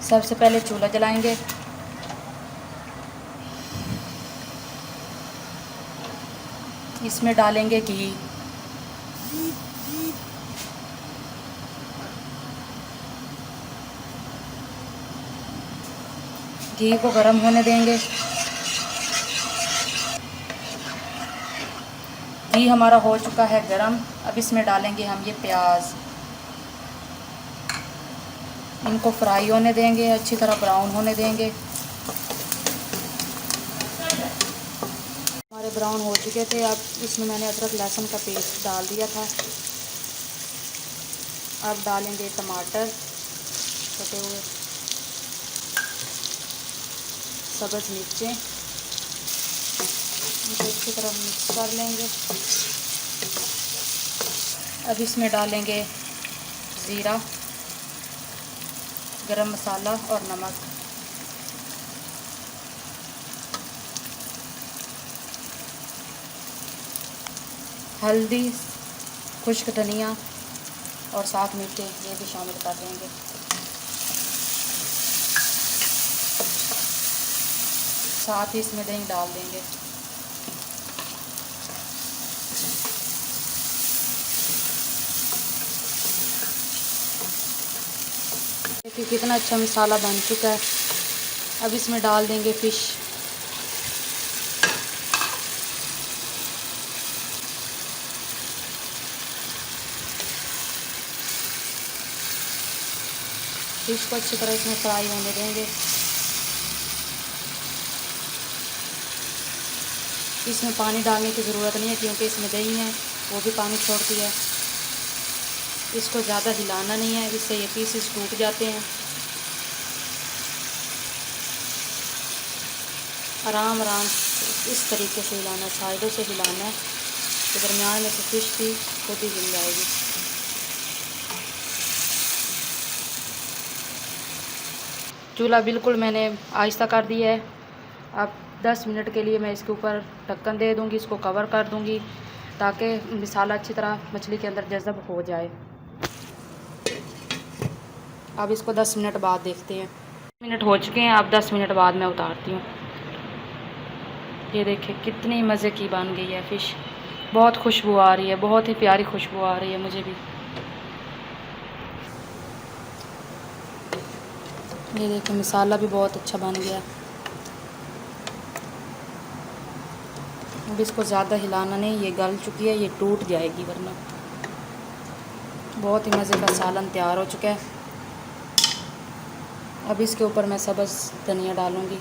सबसे पहले चूल्हा जलाएंगे। इसमें डालेंगे घी। घी को गर्म होने देंगे। घी हमारा हो चुका है गरम। अब इसमें डालेंगे हम ये प्याज। इनको फ्राई होने देंगे, अच्छी तरह ब्राउन होने देंगे। हमारे ब्राउन हो चुके थे। अब इसमें मैंने अदरक लहसुन का पेस्ट डाल दिया था। अब डालेंगे टमाटर कटे हुए, सब्ज़ मिर्चें, इनको अच्छी तरह मिक्स कर लेंगे। अब इसमें डालेंगे ज़ीरा, गरम मसाला और नमक। हल्दी, खुश्क धनिया और साथ मिर्चें ये भी शामिल कर देंगे। साथ ही इसमें दही डाल देंगे। देखिए कितना अच्छा मसाला बन चुका है। अब इसमें डाल देंगे फ़िश। फ़िश को अच्छी तरह इसमें फ्राई होने देंगे। इसमें पानी डालने की ज़रूरत नहीं है क्योंकि इसमें दही है, वो भी पानी छोड़ती है। इसको ज़्यादा हिलाना नहीं है, इससे ये पीसेस टूट जाते हैं। आराम आराम इस तरीके से हिलाना, साइडों से हिलाना है तो दरमियान में से फ़िश भी खुद ही हिल जाएगी। चूल्हा बिल्कुल मैंने आहिस्ता कर दिया है। अब 10 मिनट के लिए मैं इसके ऊपर ढक्कन दे दूँगी, इसको कवर कर दूँगी ताकि मसाला अच्छी तरह मछली के अंदर जज़ब हो जाए। अब इसको 10 मिनट बाद देखते हैं। मिनट हो चुके हैं। अब 10 मिनट बाद मैं उतारती हूँ। ये देखिए कितनी मज़े की बन गई है फ़िश। बहुत खुशबू आ रही है, बहुत ही प्यारी खुशबू आ रही है मुझे भी। ये देखिए मसाला भी बहुत अच्छा बन गया। अब इसको ज़्यादा हिलाना नहीं, ये गल चुकी है, ये टूट जाएगी वरना। बहुत ही मज़े का सालन तैयार हो चुका है। अब इसके ऊपर मैं सब्ज़ धनिया डालूँगी।